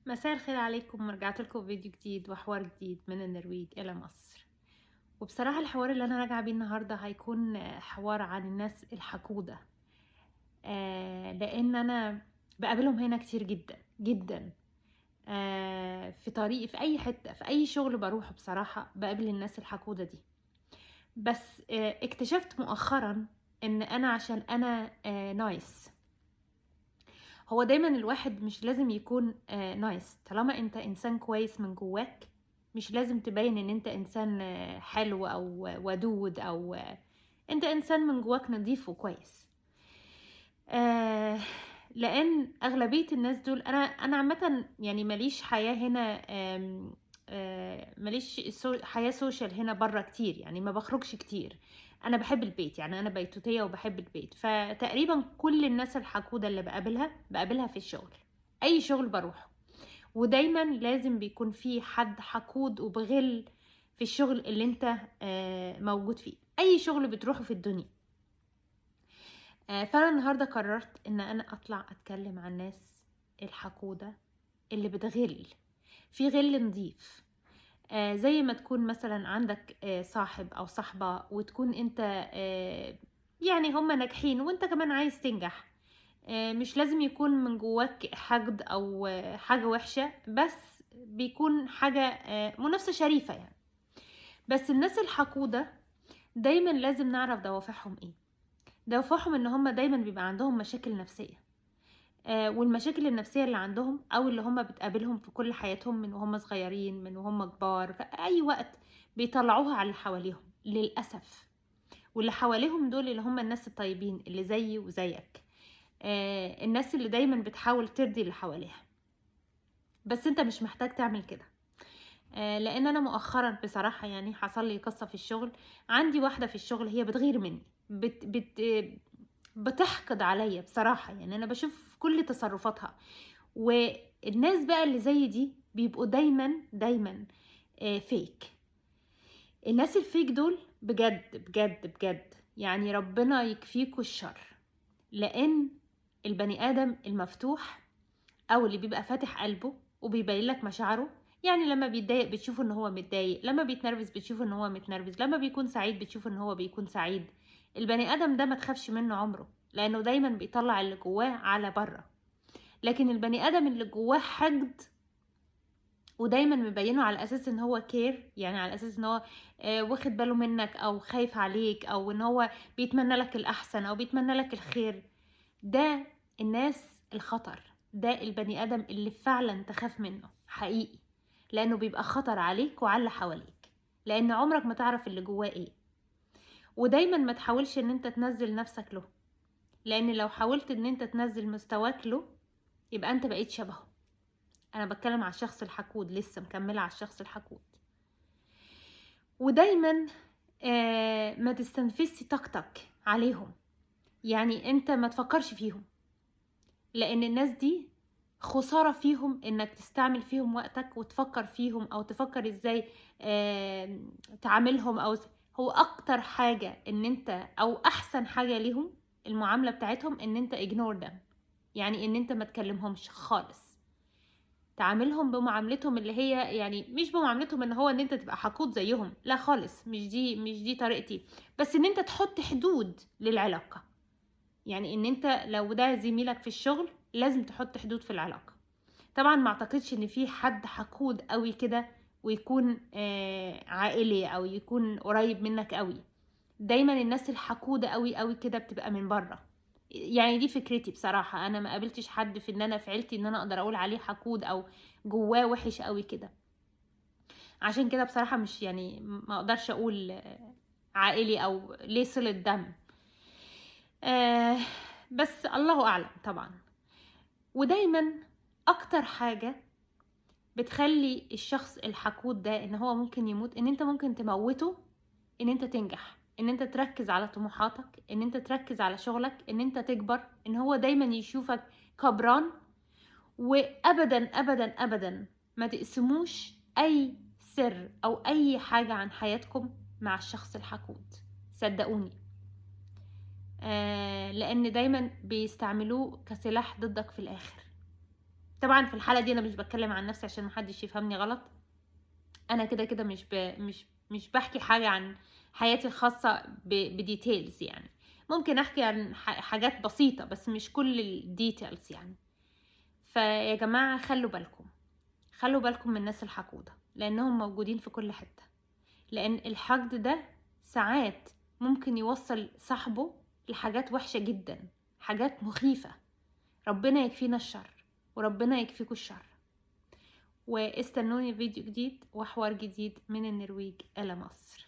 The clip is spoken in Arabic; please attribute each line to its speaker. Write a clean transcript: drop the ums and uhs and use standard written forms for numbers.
Speaker 1: مساء الخير عليكم، ورجعت لكم فيديو جديد وحوار جديد من النرويج إلى مصر. وبصراحة الحوار اللي أنا راجعة بيه النهاردة هيكون حوار عن الناس الحقودة. لأن أنا بقابلهم هنا كتير جدا جدا. في طريقي، في أي حتة، في أي شغل بروحه بصراحة بقابل الناس الحقودة دي. بس اكتشفت مؤخرا إن أنا عشان أنا نايس. هو دايما الواحد مش لازم يكون نايس. طالما انت انسان كويس من جواك، مش لازم تبين ان انت انسان حلو او ودود او انت انسان من جواك نظيف وكويس. آه لان اغلبية الناس دول، انا عامة يعني ماليش حياة هنا. ماليش حياة سوشيال هنا برا كتير، يعني ما بخرجش كتير. انا بحب البيت، يعني انا بيتوتية وبحب البيت. فتقريبا كل الناس الحقودة اللي بقابلها في الشغل، اي شغل بروحه. ودايما لازم بيكون في حد حقود وبغل في الشغل اللي انت موجود فيه، اي شغل بتروحه في الدنيا. فانا النهارده قررت ان انا اطلع اتكلم عن الناس الحقودة اللي بتغل، في غل نضيف. زي ما تكون مثلا عندك صاحب او صاحبة، وتكون انت يعني هما ناجحين وانت كمان عايز تنجح. مش لازم يكون من جواك حقد او حاجة وحشة، بس بيكون حاجة منافسة شريفة يعني. بس الناس الحقودة دايما لازم نعرف دوافعهم ايه. دوافعهم ان هما دايما بيبقى عندهم مشاكل نفسية. والمشاكل النفسية اللي عندهم او اللي هما بتقابلهم في كل حياتهم، من وهم صغيرين من وهم كبار، في اي وقت بيطلعوها على اللي حواليهم للأسف. واللي حواليهم دول اللي هم الناس الطيبين اللي زيي وزيك. الناس اللي دايما بتحاول ترضي اللي حواليها. بس انت مش محتاج تعمل كده. لان انا مؤخرا بصراحة يعني حصل لي قصة في الشغل. عندي واحدة في الشغل هي بتغير مني، بتحقد عليا بصراحة. يعني انا بشوف كل تصرفاتها. والناس بقى اللي زي دي بيبقوا دايما دايما فيك. الناس الفيك دول بجد بجد بجد، يعني ربنا يكفيكوا الشر. لان البني ادم المفتوح، او اللي بيبقى فاتح قلبه وبيبين لك مشاعره، يعني لما بيتضايق بتشوفه ان هو متضايق، لما بيتنرفز بتشوفه ان هو متنرفز، لما بيكون سعيد بتشوفه ان هو بيكون سعيد. البني ادم ده ما تخافش منه عمره، لانه دايما بيطلع اللي جواه على بره. لكن البني ادم اللي جواه حقد ودايما مبينه على اساس ان هو كير، يعني على اساس ان هو واخد باله منك او خايف عليك، او ان هو بيتمنى لك الاحسن او بيتمنى لك الخير، ده الناس الخطر. ده البني ادم اللي فعلا تخاف منه حقيقي، لانه بيبقى خطر عليك وعلى اللي حواليك، لان عمرك ما تعرف اللي جواه ايه. ودايما ما تحاولش ان انت تنزل نفسك له، لان لو حاولت ان انت تنزل مستواك له يبقى انت بقيت شبهه. انا بتكلم على الشخص الحقود، لسه مكملة على الشخص الحقود. ودايما ما تستنفذش طاقتك عليهم، يعني انت ما تفكرش فيهم، لان الناس دي خسارة فيهم انك تستعمل فيهم وقتك وتفكر فيهم، او تفكر ازاي تعاملهم. هو اكتر حاجة ان انت، او احسن حاجة ليهم المعاملة بتاعتهم، ان انت ignore them. يعني ان انت ما تكلمهمش خالص، تعاملهم بمعاملتهم اللي هي، يعني مش بمعاملتهم ان هو ان انت تبقى حقود زيهم، لا خالص، مش دي طريقتي. بس ان انت تحط حدود للعلاقة. يعني ان انت لو ده زميلك في الشغل لازم تحط حدود في العلاقة. طبعا ما اعتقدش ان في حد حقود قوي كده ويكون عائلي او يكون قريب منك قوي. دايما الناس الحقودة قوي قوي كده بتبقى من بره. يعني دي فكرتي بصراحة. انا ما قابلتش حد في ان انا في عيلتي ان انا اقدر اقول عليه حقود او جواه وحش قوي كده. عشان كده بصراحة مش يعني ما اقدرش اقول عائلي او ليه صلة دم. آه بس الله اعلم طبعا. ودايما اكتر حاجة بتخلي الشخص الحقود ده ان هو ممكن يموت، ان انت ممكن تموته، ان انت تنجح، ان انت تركز على طموحاتك، ان انت تركز على شغلك، ان انت تكبر، ان هو دايما يشوفك كبران. وابدا ابدا ابدا ما تقسموش اي سر او اي حاجة عن حياتكم مع الشخص الحقود، صدقوني. لان دايما بيستعملوه كسلاح ضدك في الاخر. طبعا في الحالة دي انا مش بتكلم عن نفسي عشان محدش يفهمني غلط، انا كده كده مش بحكي حاجة عن حياتي الخاصة بديتيلز يعني. ممكن احكي عن حاجات بسيطة بس مش كل الديتيلز يعني. فيا جماعة خلوا بالكم من الناس الحقودة، لانهم موجودين في كل حتة. لان الحقد ده ساعات ممكن يوصل صاحبه لحاجات وحشة جدا، حاجات مخيفة. ربنا يكفينا الشر، وربنا يكفيكوا الشر. واستنوني فيديو جديد وحوار جديد من النرويج إلى مصر.